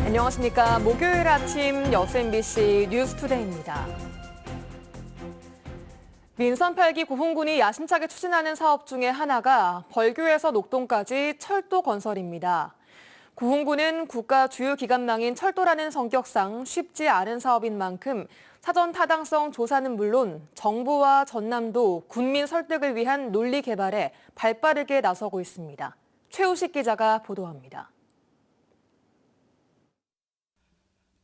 안녕하십니까. 목요일 아침 여수 MBC 뉴스투데이입니다. 민선 8기 고흥군이 야심차게 추진하는 사업 중에 하나가 벌교에서 녹동까지 철도 건설입니다. 고흥군은 국가 주요 기관망인 철도라는 성격상 쉽지 않은 사업인 만큼 사전 타당성 조사는 물론 정부와 전남도 군민 설득을 위한 논리 개발에 발빠르게 나서고 있습니다. 최우식 기자가 보도합니다.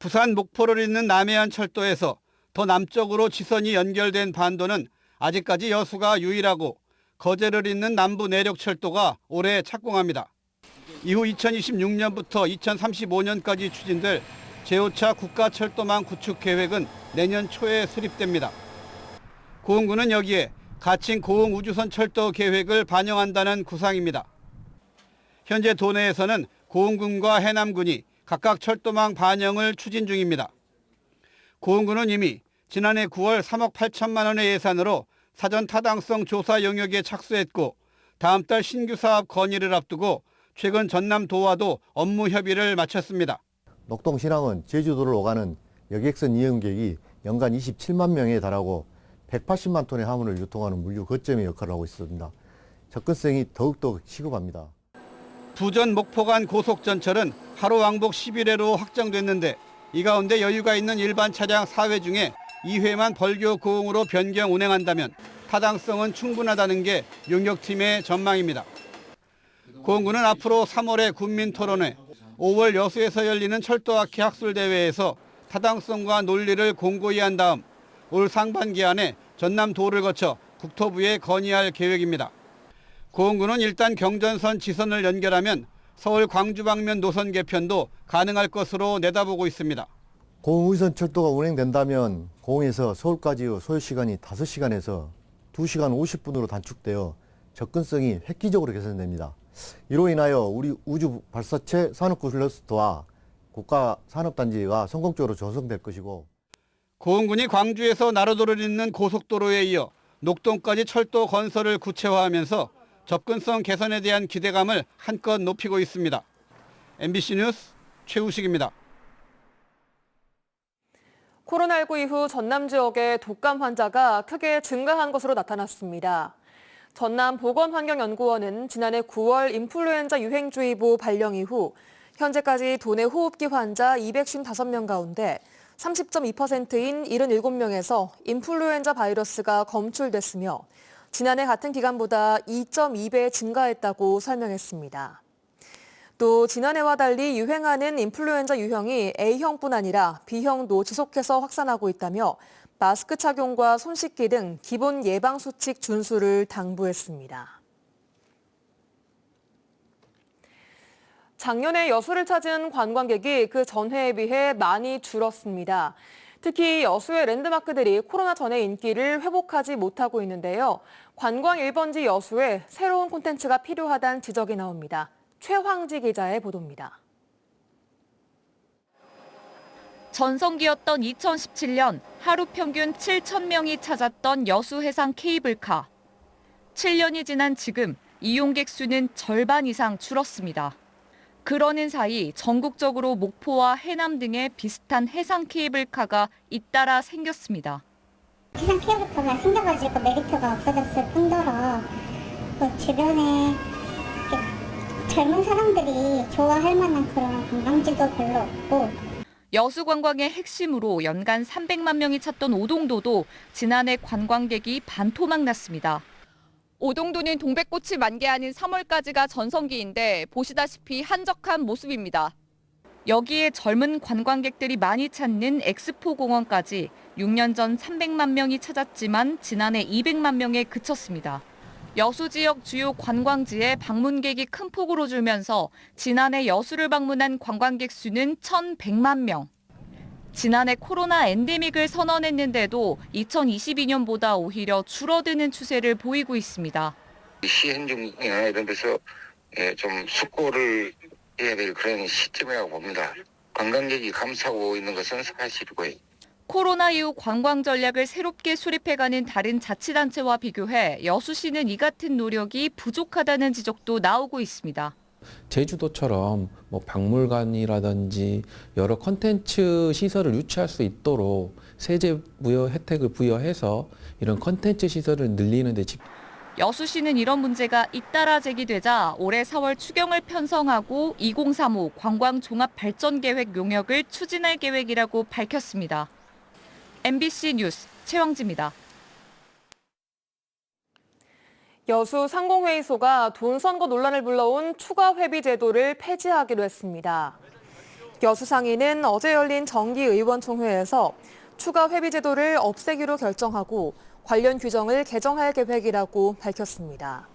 부산 목포를 잇는 남해안 철도에서 더 남쪽으로 지선이 연결된 반도는 아직까지 여수가 유일하고 거제를 잇는 남부 내륙 철도가 올해 착공합니다. 이후 2026년부터 2035년까지 추진될 제5차 국가철도망 구축 계획은 내년 초에 수립됩니다. 고흥군은 여기에 가칭 고흥 우주선 철도 계획을 반영한다는 구상입니다. 현재 도내에서는 고흥군과 해남군이 각각 철도망 반영을 추진 중입니다. 고흥군은 이미 지난해 9월 3억 8천만 원의 예산으로 사전 타당성 조사 영역에 착수했고 다음 달 신규 사업 건의를 앞두고 최근 전남도와도 업무 협의를 마쳤습니다. 녹동 신항은 제주도를 오가는 여객선 이용객이 연간 27만 명에 달하고 180만 톤의 화물을 유통하는 물류 거점의 역할을 하고 있습니다. 접근성이 더욱더 시급합니다. 부전 목포 간 고속전철은 하루 왕복 11회로 확정됐는데 이 가운데 여유가 있는 일반 차량 4회 중에 2회만 벌교 고흥으로 변경 운행한다면 타당성은 충분하다는 게 용역팀의 전망입니다. 고흥군은 앞으로 3월에 군민토론회, 5월 여수에서 열리는 철도학회 학술대회에서 타당성과 논리를 공고히 한 다음 올 상반기 안에 전남도를 거쳐 국토부에 건의할 계획입니다. 고흥군은 일단 경전선 지선을 연결하면 서울 광주 방면 노선 개편도 가능할 것으로 내다보고 있습니다. 고흥 우주선 철도가 운행된다면 고흥에서 서울까지의 소요시간이 5시간에서 2시간 50분으로 단축되어 접근성이 획기적으로 개선됩니다. 이로 인하여 우리 우주 발사체 산업구 클러스터와 국가 산업단지가 성공적으로 조성될 것이고 고흥군이 광주에서 나로도를 잇는 고속도로에 이어 녹동까지 철도 건설을 구체화하면서 접근성 개선에 대한 기대감을 한껏 높이고 있습니다. MBC 뉴스 최우식입니다. 코로나19 이후 전남 지역의 독감 환자가 크게 증가한 것으로 나타났습니다. 전남보건환경연구원은 지난해 9월 인플루엔자 유행주의보 발령 이후 현재까지 도내 호흡기 환자 255명 가운데 30.2%인 77명에서 인플루엔자 바이러스가 검출됐으며 지난해 같은 기간보다 2.2배 증가했다고 설명했습니다. 또 지난해와 달리 유행하는 인플루엔자 유형이 A형뿐 아니라 B형도 지속해서 확산하고 있다며 마스크 착용과 손 씻기 등 기본 예방수칙 준수를 당부했습니다. 작년에 여수를 찾은 관광객이 그 전해에 비해 많이 줄었습니다. 특히 여수의 랜드마크들이 코로나 전의 인기를 회복하지 못하고 있는데요. 관광 1번지 여수에 새로운 콘텐츠가 필요하다는 지적이 나옵니다. 최황지 기자의 보도입니다. 전성기였던 2017년 하루 평균 7,000명이 찾았던 여수 해상 케이블카. 7년이 지난 지금 이용객 수는 절반 이상 줄었습니다. 그러는 사이 전국적으로 목포와 해남 등의 비슷한 해상 케이블카가 잇따라 생겼습니다. 해상 케이블카가 생겨가지고 메리트가 없어졌을 뿐더러 주변에 젊은 사람들이 좋아할 만한 그런 관광지도 별로 없고 여수 관광의 핵심으로 연간 300만 명이 찾던 오동도도 지난해 관광객이 반토막 났습니다. 오동도는 동백꽃이 만개하는 3월까지가 전성기인데 보시다시피 한적한 모습입니다. 여기에 젊은 관광객들이 많이 찾는 엑스포 공원까지 6년 전 300만 명이 찾았지만 지난해 200만 명에 그쳤습니다. 여수 지역 주요 관광지에 방문객이 큰 폭으로 줄면서 지난해 여수를 방문한 관광객 수는 1,100만 명. 지난해 코로나 엔데믹을 선언했는데도 2022년보다 오히려 줄어드는 추세를 보이고 있습니다. 시행중이나 이런 데서 좀 숙고를 해야 될 그런 시점이라고 봅니다. 관광객이 감싸고 있는 것은 사실이고요. 코로나 이후 관광 전략을 새롭게 수립해가는 다른 자치단체와 비교해 여수시는 이 같은 노력이 부족하다는 지적도 나오고 있습니다. 제주도처럼 뭐 박물관이라든지 여러 컨텐츠 시설을 유치할 수 있도록 세제 부여 혜택을 부여해서 이런 컨텐츠 시설을 늘리는 데 여수시는 이런 문제가 잇따라 제기되자 올해 4월 추경을 편성하고 2035 관광종합발전계획 용역을 추진할 계획이라고 밝혔습니다. MBC 뉴스 최왕지입니다. 여수 상공회의소가 돈 선거 논란을 불러온 추가 회비 제도를 폐지하기로 했습니다. 여수상인은 어제 열린 정기의원총회에서 추가 회비 제도를 없애기로 결정하고 관련 규정을 개정할 계획이라고 밝혔습니다.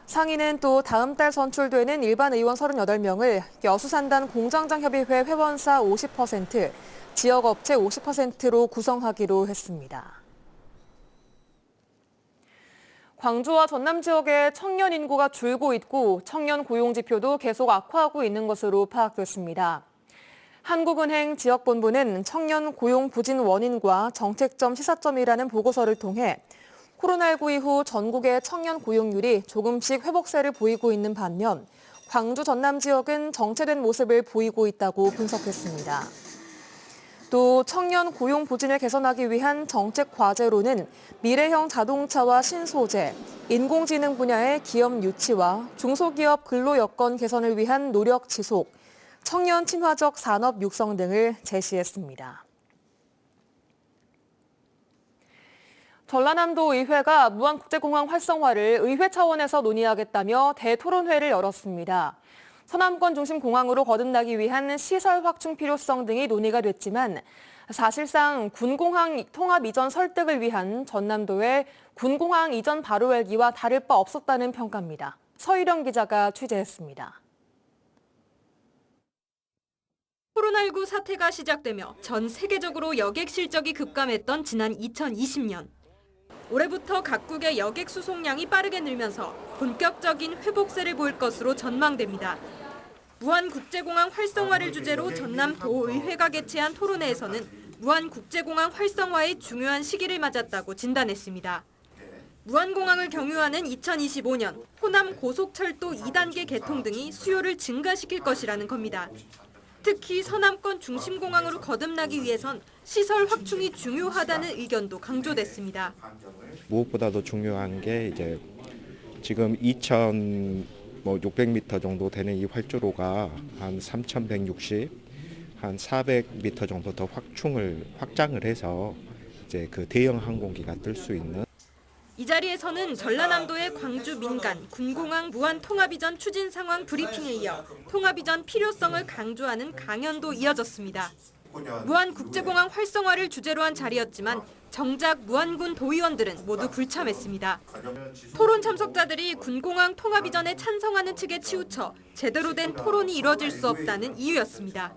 상인은 또 다음 달 선출되는 일반 의원 38명을 여수산단 공장장협의회 회원사 50%, 지역업체 50%로 구성하기로 했습니다. 광주와 전남 지역의 청년 인구가 줄고 있고 청년 고용 지표도 계속 악화하고 있는 것으로 파악됐습니다. 한국은행 지역본부는 청년 고용 부진 원인과 정책점 시사점이라는 보고서를 통해 코로나19 이후 전국의 청년 고용률이 조금씩 회복세를 보이고 있는 반면 광주 전남 지역은 정체된 모습을 보이고 있다고 분석했습니다. 또 청년 고용 부진을 개선하기 위한 정책 과제로는 미래형 자동차와 신소재, 인공지능 분야의 기업 유치와 중소기업 근로 여건 개선을 위한 노력 지속, 청년 친화적 산업 육성 등을 제시했습니다. 전라남도 의회가 무안국제공항 활성화를 의회 차원에서 논의하겠다며 대토론회를 열었습니다. 서남권 중심 공항으로 거듭나기 위한 시설 확충 필요성 등이 논의가 됐지만 사실상 군공항 통합 이전 설득을 위한 전남도의 군공항 이전 바로 열기와 다를 바 없었다는 평가입니다. 서희령 기자가 취재했습니다. 코로나19 사태가 시작되며 전 세계적으로 여객 실적이 급감했던 지난 2020년. 올해부터 각국의 여객 수송량이 빠르게 늘면서 본격적인 회복세를 보일 것으로 전망됩니다. 무안국제공항 활성화를 주제로 전남도의회가 개최한 토론회에서는 무안국제공항 활성화의 중요한 시기를 맞았다고 진단했습니다. 무안공항을 경유하는 2025년 호남 고속철도 2단계 개통 등이 수요를 증가시킬 것이라는 겁니다. 특히 서남권 중심공항으로 거듭나기 위해선 시설 확충이 중요하다는 의견도 강조됐습니다. 무엇보다도 중요한 게 이제 지금 2,600m 정도 되는 이 활주로가 한 3,160, 한 400m 정도 더 확장을 해서 이제 그 대형 항공기가 뜰 수 있는. 이 자리에서는 전라남도의 광주 민간 군공항 무안 통합 이전 추진 상황 브리핑에 이어 통합 이전 필요성을 강조하는 강연도 이어졌습니다. 무안국제공항 활성화를 주제로 한 자리였지만 정작 무안군 도의원들은 모두 불참했습니다. 토론 참석자들이 군공항 통합 이전에 찬성하는 측에 치우쳐 제대로 된 토론이 이뤄질 수 없다는 이유였습니다.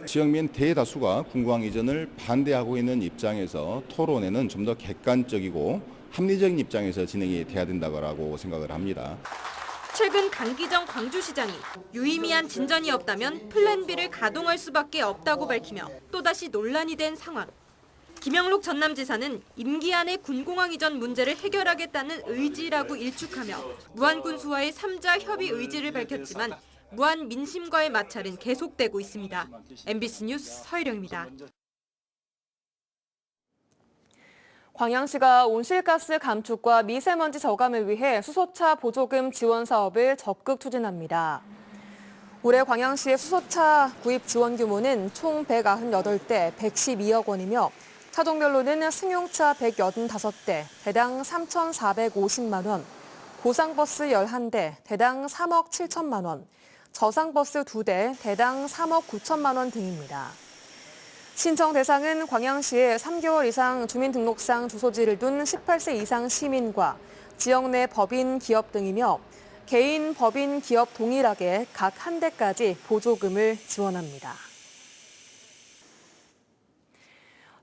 지역민 대다수가 군공항 이전을 반대하고 있는 입장에서 토론회는 좀 더 객관적이고 합리적인 입장에서 진행이 돼야 된다고 생각을 합니다. 최근 강기정 광주시장이 유의미한 진전이 없다면 플랜 B를 가동할 수밖에 없다고 밝히며 또다시 논란이 된 상황. 김영록 전남지사는 임기 안에 군공항 이전 문제를 해결하겠다는 의지라고 일축하며 무안군수와의 3자 협의 의지를 밝혔지만 무안 민심과의 마찰은 계속되고 있습니다. MBC 뉴스 서희령입니다. 광양시가 온실가스 감축과 미세먼지 저감을 위해 수소차 보조금 지원 사업을 적극 추진합니다. 올해 광양시의 수소차 구입 지원 규모는 총 198대 112억 원이며 차종별로는 승용차 185대 대당 3,450만 원, 고상버스 11대 대당 3억 7천만 원, 저상버스 2대 대당 3억 9천만 원 등입니다. 신청 대상은 광양시에 3개월 이상 주민등록상 주소지를 둔 18세 이상 시민과 지역 내 법인, 기업 등이며 개인, 법인, 기업 동일하게 각 한 대까지 보조금을 지원합니다.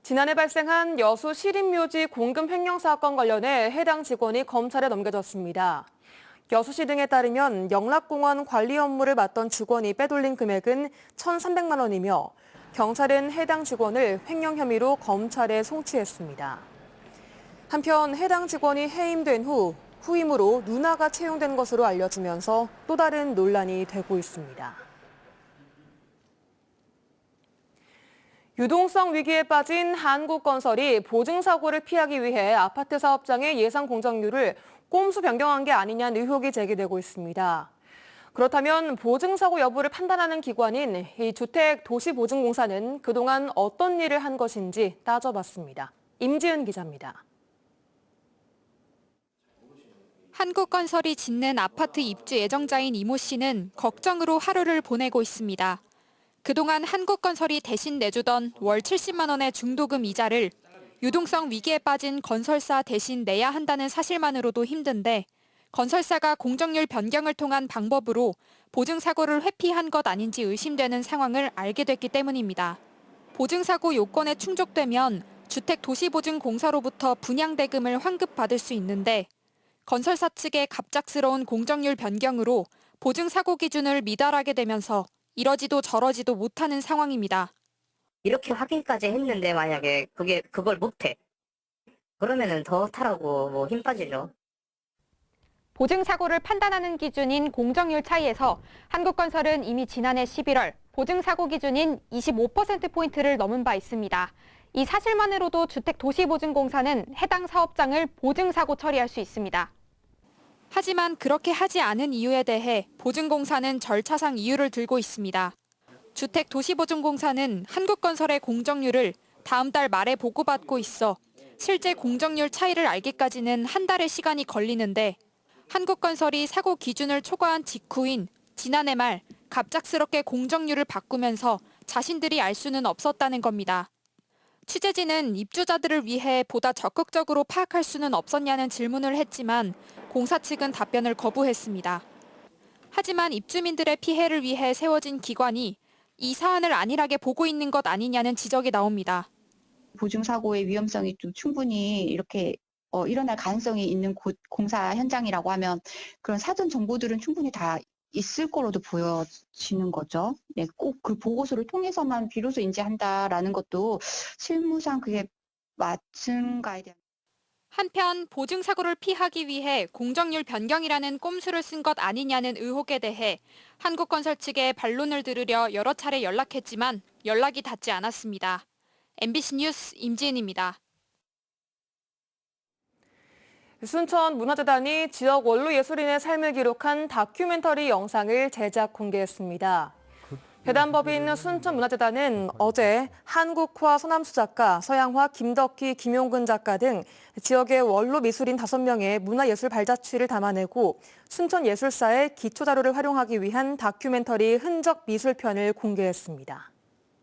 지난해 발생한 여수 시립묘지 공금 횡령 사건 관련해 해당 직원이 검찰에 넘겨졌습니다. 여수시 등에 따르면 영락공원 관리 업무를 맡던 직원이 빼돌린 금액은 1,300만 원이며 경찰은 해당 직원을 횡령 혐의로 검찰에 송치했습니다. 한편 해당 직원이 해임된 후 후임으로 누나가 채용된 것으로 알려지면서 또 다른 논란이 되고 있습니다. 유동성 위기에 빠진 한국건설이 보증사고를 피하기 위해 아파트 사업장의 예상 공정률을 꼼수 변경한 게 아니냐는 의혹이 제기되고 있습니다. 그렇다면 보증사고 여부를 판단하는 기관인 이 주택도시보증공사는 그동안 어떤 일을 한 것인지 따져봤습니다. 임지은 기자입니다. 한국건설이 짓는 아파트 입주 예정자인 이모 씨는 걱정으로 하루를 보내고 있습니다. 그동안 한국건설이 대신 내주던 월 70만 원의 중도금 이자를 유동성 위기에 빠진 건설사 대신 내야 한다는 사실만으로도 힘든데 건설사가 공정률 변경을 통한 방법으로 보증사고를 회피한 것 아닌지 의심되는 상황을 알게 됐기 때문입니다. 보증사고 요건에 충족되면 주택도시보증공사로부터 분양대금을 환급받을 수 있는데 건설사 측의 갑작스러운 공정률 변경으로 보증사고 기준을 미달하게 되면서 이러지도 저러지도 못하는 상황입니다. 이렇게 확인까지 했는데 만약에 그걸 못해. 그러면은 더 타라고 힘 빠지죠. 보증사고를 판단하는 기준인 공정률 차이에서 한국건설은 이미 지난해 11월 보증사고 기준인 25%포인트를 넘은 바 있습니다. 이 사실만으로도 주택도시보증공사는 해당 사업장을 보증사고 처리할 수 있습니다. 하지만 그렇게 하지 않은 이유에 대해 보증공사는 절차상 이유를 들고 있습니다. 주택도시보증공사는 한국건설의 공정률을 다음 달 말에 보고받고 있어 실제 공정률 차이를 알기까지는 한 달의 시간이 걸리는데 한국건설이 사고 기준을 초과한 직후인 지난해 말 갑작스럽게 공정률을 바꾸면서 자신들이 알 수는 없었다는 겁니다. 취재진은 입주자들을 위해 보다 적극적으로 파악할 수는 없었냐는 질문을 했지만 공사 측은 답변을 거부했습니다. 하지만 입주민들의 피해를 위해 세워진 기관이 이 사안을 안일하게 보고 있는 것 아니냐는 지적이 나옵니다. 보증사고의 위험성이 좀 충분히 이렇게 일어날 가능성이 있는 공사 현장이라고 하면 그런 사전 정보들은 충분히 다 있을 거로도 보여지는 거죠. 네, 꼭 그 보고서를 통해서만 비로소 인지한다라는 것도 실무상 그게 맞은가에 대한. 한편 보증사고를 피하기 위해 공정률 변경이라는 꼼수를 쓴 것 아니냐는 의혹에 대해 한국건설 측에 반론을 들으려 여러 차례 연락했지만 연락이 닿지 않았습니다. MBC 뉴스 임지은입니다. 순천문화재단이 지역 원로 예술인의 삶을 기록한 다큐멘터리 영상을 제작 공개했습니다. 배단법인 순천문화재단은 어제 한국화 서남수 작가, 서양화 김덕희, 김용근 작가 등 지역의 원로 미술인 5명의 문화예술 발자취를 담아내고 순천예술사의 기초자료를 활용하기 위한 다큐멘터리 흔적 미술편을 공개했습니다.